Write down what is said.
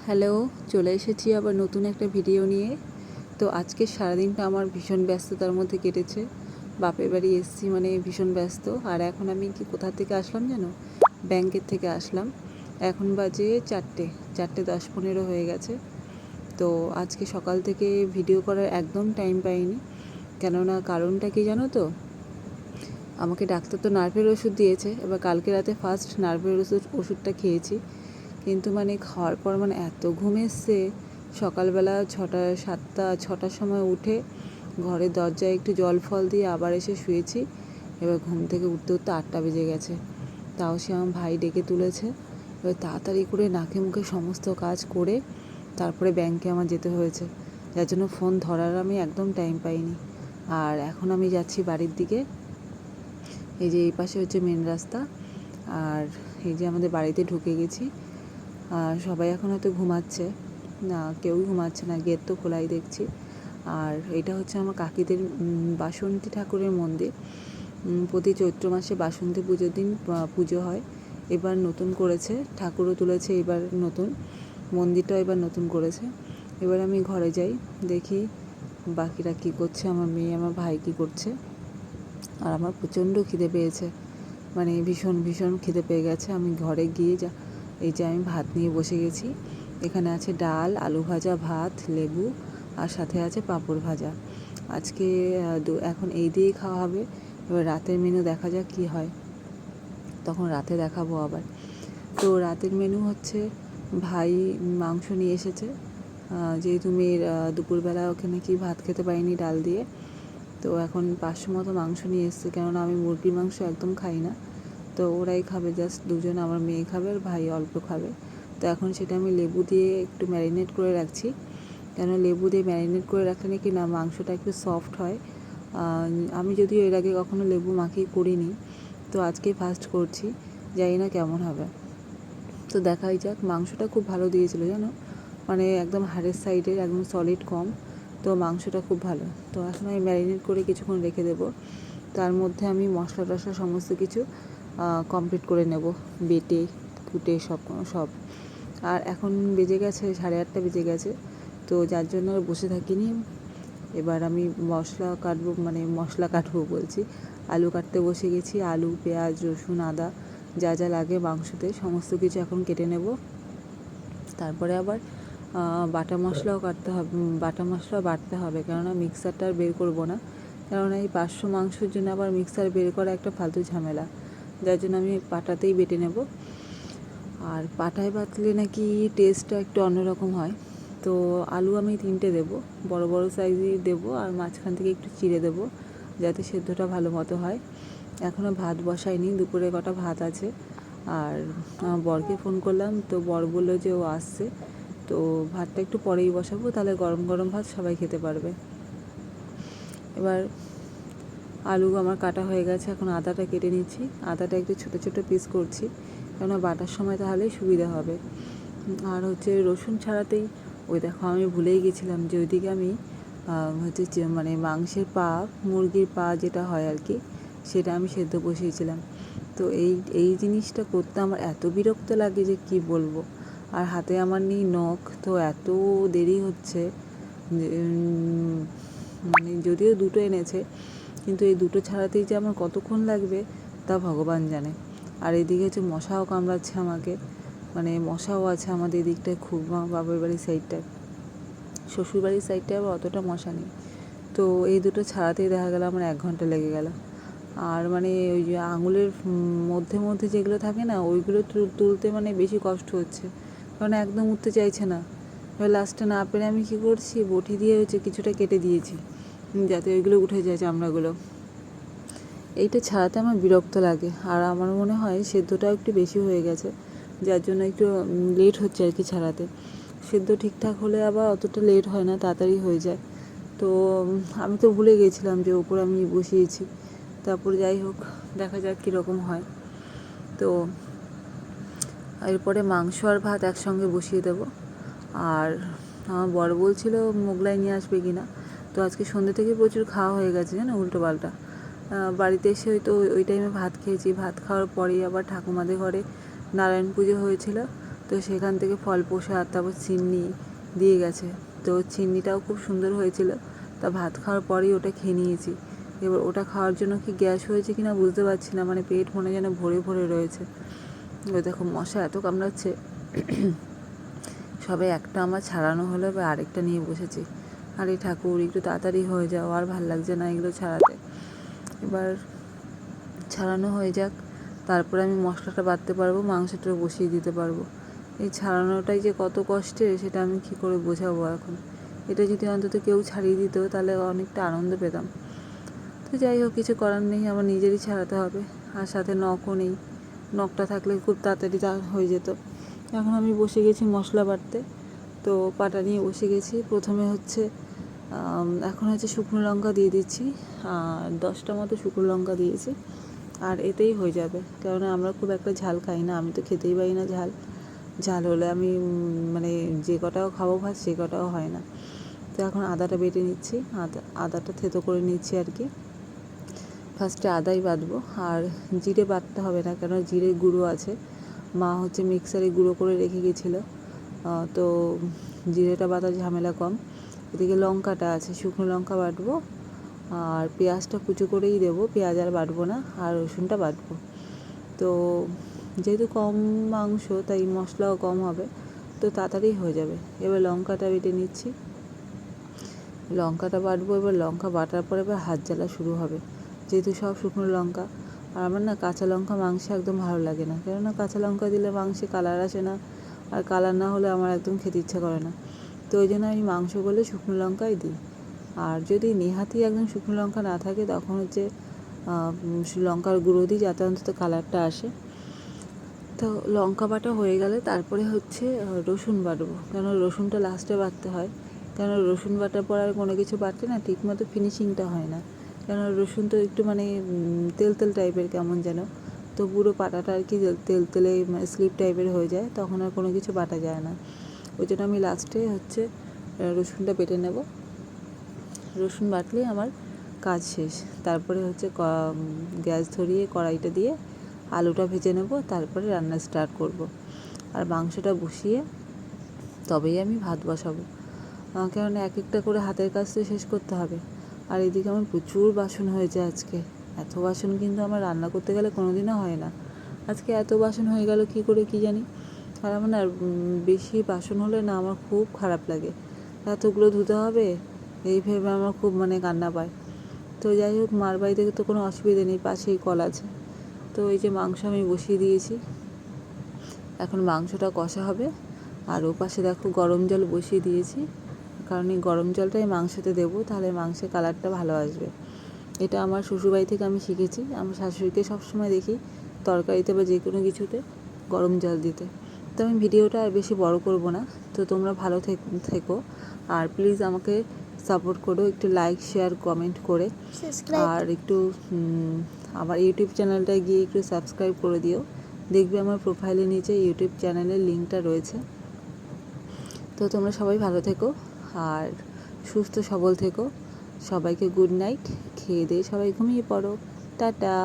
Hello, চলে এসেছি আবার নতুন একটা ভিডিও নিয়ে। তো আজকে সারাদিনটা আমার ভীষণ ব্যস্ততার মধ্যে কেটেছে। বাপের বাড়ি এসেছি মানে ভীষণ ব্যস্ত। আর এখন আমি কোথা থেকে আসলাম জানো? ব্যাংকের থেকে আসলাম। এখন বাজে 4:10-15 হয়ে গেছে। তো আজকে সকাল থেকে ভিডিও করার একদম টাইম পাইনি। কেননা কারণটা কি জানো তো? আমাকে ডাক্তার তো নার্ভের ওষুধ দিয়েছে। এবার কালকে রাতে ফার্স্ট নার্ভের ওষুধটা খেয়েছি। কিন্তু মানে খাওয়ার পর মানে এত ঘুম এসছে, সকালবেলা 6টার সময় উঠে ঘরের দরজায় একটু জল ফল দিয়ে আবার এসে শুয়েছি। এবার ঘুম থেকে উঠতে উঠতে 8টা বেজে গেছে। তাও সে আমার ভাই ডেকে তুলেছে। এবার তাড়াতাড়ি করে নাকে মুখে সমস্ত কাজ করে তারপরে ব্যাংকে আমার যেতে হয়েছে, যার জন্য ফোন ধরার আমি একদম টাইম পাইনি। আর এখন আমি যাচ্ছি বাড়ির দিকে। এই যে এই পাশে হচ্ছে মেন রাস্তা, আর এই যে আমাদের বাড়িতে ঢুকে গেছি। আর সবাই এখন হয়তো ঘুমাচ্ছে, না কেউই ঘুমাচ্ছে না, গেট তো খোলাই দেখছি। আর এটা হচ্ছে আমার কাকিদের বাসন্তী ঠাকুরের মন্দির। প্রতি চৈত্র মাসে বাসন্তী পুজোর দিন পুজো হয়। এবার নতুন করেছে, ঠাকুরও তুলেছে এবার নতুন, মন্দিরটাও এবার নতুন করেছে। এবার আমি ঘরে যাই, দেখি বাকিরা কী করছে, আমার মেয়ে আমার ভাই কী করছে। আর আমার প্রচণ্ড খিদে পেয়েছে, মানে ভীষণ ভীষণ খিদে পেয়ে গেছে। আমি ঘরে গিয়ে এই যে আমি ভাত নিয়ে বসে গেছি। এখানে আছে ডাল, আলু ভাজা, ভাত, লেবু, আর সাথে আছে পাঁপড় ভাজা। আজকে এখন এই দিয়েই খাওয়া হবে। এবার রাতের মেনু দেখা যাক কী হয়, তখন রাতে দেখাবো আবার। তো রাতের মেনু হচ্ছে, ভাই মাংস নিয়ে এসেছে, যেহেতু মেয়ের দুপুরবেলা ওখানে কি ভাত খেতে পারিনি ডাল দিয়ে। তো এখন 500 মতো মাংস নিয়ে এসেছে, কেননা আমি মুরগির মাংস একদম খাই না। তো ওরাই খাবে, জাস্ট দুজন, আমার মেয়ে খাবে আর ভাই অল্প খাবে। তো এখন সেটা আমি লেবু দিয়ে একটু ম্যারিনেট করে রাখছি, কেন লেবু দিয়ে ম্যারিনেট করে রাখলে নাকি না মাংসটা একটু সফট হয়। আমি যদিও এর আগে কখনো লেবু মাখিয়ে করিনি, তো আজকেই ফার্স্ট করছি, জানি না কেমন হবে। তো দেখাই যাক। মাংসটা খুব ভালো দিয়েছিল জানো, মানে একদম হাড়ের সাইডের, একদম সলিড কম। তো মাংসটা খুব ভালো। তো এখন আমি ম্যারিনেট করে কিছুক্ষণ রেখে দেবো। তার মধ্যে আমি মশলা টশলা সমস্ত কিছু কমপ্লিট করে নেব, বেটে কুটে সব। আর এখন বেজে গেছে 8:30 বেজে গেছে, তো যার জন্য আর বসে থাকিনি। এবার আমি মশলা কাটবো বলছি, আলু কাটতে বসে গেছি। আলু, পেঁয়াজ, রসুন, আদা যা যা লাগে মাংসতে সমস্ত কিছু এখন কেটে নেব। তারপরে আবার বাটা মশলাও বাটতে হবে, কেননা মিক্সারটা আর বের করবো না। কেননা এই 500 মাংসের জন্য আবার মিক্সার বের করা একটা ফালতু ঝামেলা, যার জন্য আমি পাটাতেই বেটে নেব। আর পাটায় বাটলে নাকি টেস্টটা একটু অন্যরকম হয়। তো আলু আমি 3টে দেবো, বড় বড় সাইজই দেবো, আর মাঝখান থেকে একটু চিড়ে দেবো, যাতে সেদ্ধটা ভালো মতো হয়। এখনও ভাত বসাইনি, দুপুরে কটা ভাত আছে। আর বরকে ফোন করলাম, তো বর বললো যে ও আসছে, তো ভাতটা একটু পরেই বসাবো, তাহলে গরম গরম ভাত সবাই খেতে পারবে। এবার আলু আমার কাটা হয়ে গেছে, এখন আদাটা কেটে নিচ্ছি। আদাটা একটু ছোটো ছোটো পিস করছি, কেননা বাটার সময় তাহলেই সুবিধা হবে। আর হচ্ছে রসুন ছাড়াতেই, ওই দেখো আমি ভুলেই গেছিলাম যে ওইদিকে আমি মানে মাংসের পা, মুরগির পা যেটা হয় আর কি, সেটা আমি সেদ্ধ বসিয়েছিলাম। তো এই জিনিসটা করতে আমার এত বিরক্ত লাগে যে কি বলবো। আর হাতে আমার নেই নখ, তো এত দেরি হচ্ছে। মানে যদিও দুটো এনেছে, কিন্তু এই দুটো ছাড়াতেই যে আমার কতক্ষণ লাগবে তা ভগবান জানে। আর এদিকে হচ্ছে মশাও কামড়াচ্ছে আমাকে, মানে মশাও আছে আমাদের এদিকটায় খুব, বাবার বাড়ির সাইডটায়। শ্বশুরবাড়ির সাইডটায় আবার অতটা মশা নেই। তো এই দুটো ছাড়াতেই দেখা গেল আমার 1 ঘন্টা লেগে গেল। আর মানে ওই যে আঙুলের মধ্যে মধ্যে যেগুলো থাকে না, ওইগুলো তুলতে মানে বেশি কষ্ট হচ্ছে, কারণ একদম উঠতে চাইছে না। এবার লাস্টে না পেরে আমি কী করছি, বটি দিয়ে হচ্ছে কিছুটা কেটে দিয়েছি, যাতে ওইগুলো উঠে যায় চামড়াগুলো। এইটা ছাড়াতে আমার বিরক্ত লাগে। আর আমার মনে হয় সেদ্ধটাও একটু বেশি হয়ে গেছে, যার জন্য একটু লেট হচ্ছে আর কি ছাড়াতে। সেদ্ধ ঠিকঠাক হলে আবার অতটা লেট হয় না, তাড়াতাড়ি হয়ে যায়। তো আমি তো ভুলে গেছিলাম যে ওপরে আমি বসিয়েছি। তারপর যাই হোক, দেখা যাক কীরকম হয়। তো এরপরে মাংস আর ভাত একসঙ্গে বসিয়ে দেব। আর আমার বর বলছিল মোগলাই নিয়ে আসবে কি না। তো আজকে সন্ধ্যে থেকে প্রচুর খাওয়া হয়ে গেছে জানো, উল্টো পাল্টা। বাড়িতে এসে ওই টাইমে ভাত খেয়েছি। ভাত খাওয়ার পরেই আবার ঠাকুমাদের ঘরে নারায়ণ পুজো হয়েছিল, তো সেখান থেকে ফল প্রসাদ তারপর চিনি দিয়ে গেছে। তো চিনিটাও খুব সুন্দর হয়েছিল। তা ভাত খাওয়ার পরেই ওটা খেয়ে নিয়েছি। এবার ওটা খাওয়ার জন্য কি গ্যাস হয়েছে কিনা বুঝতে পারছি না, মানে পেট মনে যেন ভরে ভরে রয়েছে। ওই দেখো মশা এত কামড়াচ্ছে। সবে একটা আমার ছাড়ানো হলো, এবার আরেকটা নিয়ে বসেছি। আরে ঠাকুর একটু তাড়াতাড়ি হয়ে যাও, আর ভাল লাগছে না এগুলো ছাড়াতে। এবার ছাড়ানো হয়ে যাক, তারপরে আমি মশলাটা বাটতে পারবো, মাংসটা বসিয়ে দিতে পারবো। এই ছাড়ানোটাই যে কত কষ্টের সেটা আমি কী করে বোঝাবো এখন। এটা যদি অন্তত কেউ ছাড়িয়ে দিত তাহলে অনেকটা আনন্দ পেতাম। তো যাই হোক, কিছু করার নেই, আমার নিজেরই ছাড়াতে হবে। আর সাথে নখও নেই, নখটা থাকলে খুব তাড়াতাড়ি হয়ে যেত। এখন আমি বসে গেছি মশলা বাটতে। তো পাটা নিয়ে বসে গেছি। প্রথমে হচ্ছে এখন হচ্ছে শুকনো লঙ্কা দিয়ে দিচ্ছি, আর 10টা মতো শুকনো লঙ্কা দিয়েছি। আর এতেই হয়ে যাবে, কেননা আমরা খুব একটা ঝাল খাই না, আমি তো খেতেই পারি না ঝাল। ঝাল হলে আমি মানে যে কটাও খাবো ভাত সে কটাও হয় না। তো এখন আদাটা বেটে নিচ্ছি, আদাটা থেতো করে নিচ্ছি আর কি। ফার্স্টে আদাই বাটবো, আর জিরে বাটতে হবে না, কেন জিরে গুঁড়ো আছে। মা হচ্ছে মিক্সারে গুঁড়ো করে রেখে গেছিলো, তো জিরেটা বাটার ঝামেলা কম। এদিকে লঙ্কাটা আছে, শুকনো লঙ্কা বাটবো, আর পেঁয়াজটা কুচো করেই দেবো, পেঁয়াজ আর বাটবো না, আর রসুনটা বাটবো। তো যেহেতু কম মাংস তাই মশলাও কম হবে, তো তাড়াতাড়ি হয়ে যাবে। এবার লঙ্কাটা বেটে নিচ্ছি, লঙ্কাটা বাটবো। এবার লঙ্কা বাটার পরে এবার হাত জ্বালা শুরু হবে, যেহেতু সব শুকনো লঙ্কা। আর আমার না কাঁচা লঙ্কা মাংসে একদম ভালো লাগে না, কেননা কাঁচা লঙ্কা দিলে মাংসে কালার আসে না, আর কালার না হলে আমার একদম খেতে ইচ্ছা করে না। তো ওই জন্য আমি মাংস বলে শুকনো লঙ্কাই দিই। আর যদি নেহাতি একদম শুকনো লঙ্কা না থাকে তখন হচ্ছে লঙ্কার গুঁড়ো দিই, যাতে অন্তত কালারটা আসে। তো লঙ্কা বাটা হয়ে গেলে তারপরে হচ্ছে রসুন বাটবো, কেন রসুনটা লাস্টে বাটতে হয়। কেন রসুন বাটার পর আর কোনো কিছু বাটলে না ঠিকমতো ফিনিশিংটা হয় না, কেন রসুন তো একটু মানে তেল তেল টাইপের কেমন যেন, তো পুরো পাটাটা আর কি তেল তেলে মানে স্লিপ টাইপের হয়ে যায়, তখন আর কোনো কিছু বাটা যায় না। ওই জন্য আমি লাস্টে হচ্ছে রসুনটা বেটে নেব। রসুন বাটলেই আমার কাজ শেষ। তারপরে হচ্ছে গ্যাস ধরিয়ে কড়াইটা দিয়ে আলুটা ভেজে নেব, তারপরে রান্না স্টার্ট করব। আর মাংসটা বসিয়ে তবেই আমি ভাত বসাবো, কেননা এক একটা করে হাতের কাজ তো শেষ করতে হবে। আর এদিকে আমার প্রচুর বাসন হয়েছে আজকে। এত বাসন কিন্তু আমার রান্না করতে গেলে কোনো দিনও হয় না। আজকে এত বাসন হয়ে গেল কী করে কী জানি। আর আমার না বেশি বাসন হলে না আমার খুব খারাপ লাগে, এতগুলো ধুতে হবে এই ভেবে আমার খুব মানে কান্না পায়। তো যাই হোক, মার বাড়ি থেকে তো কোনো অসুবিধা নেই, পাশেই কল আছে। তো এই যে মাংস আমি বসিয়ে দিয়েছি, এখন মাংসটা কষা হবে। আর ও পাশে দেখো গরম জল বসিয়ে দিয়েছি, কারণ এই গরম জলটাই মাংসতে দেবো, তাহলে মাংসের কালারটা ভালো আসবে। এটা আমার শ্বশুরবাড়ি থেকে আমি শিখেছি। আমার শাশুড়িকে সবসময় দেখি তরকারিতে বা যে কোনো কিছুতে গরম জল দিতে। তো আমি ভিডিওটা আর বেশি বড় করব না। তো তোমরা ভালো থেকো, আর প্লিজ আমাকে সাপোর্ট করো একটু লাইক শেয়ার কমেন্ট করে, আর একটু আমার ইউটিউব চ্যানেলটায় গিয়ে একটু সাবস্ক্রাইব করে দিও। দেখবে আমার প্রোফাইলের নিচে ইউটিউব চ্যানেলের লিঙ্কটা রয়েছে। তো তোমরা সবাই ভালো থেকো আর সুস্থ সবল থেকো। সবাইকে গুড নাইট, খেয়ে দিয়ে সবাই ঘুমিয়ে পড়ো, টাটা।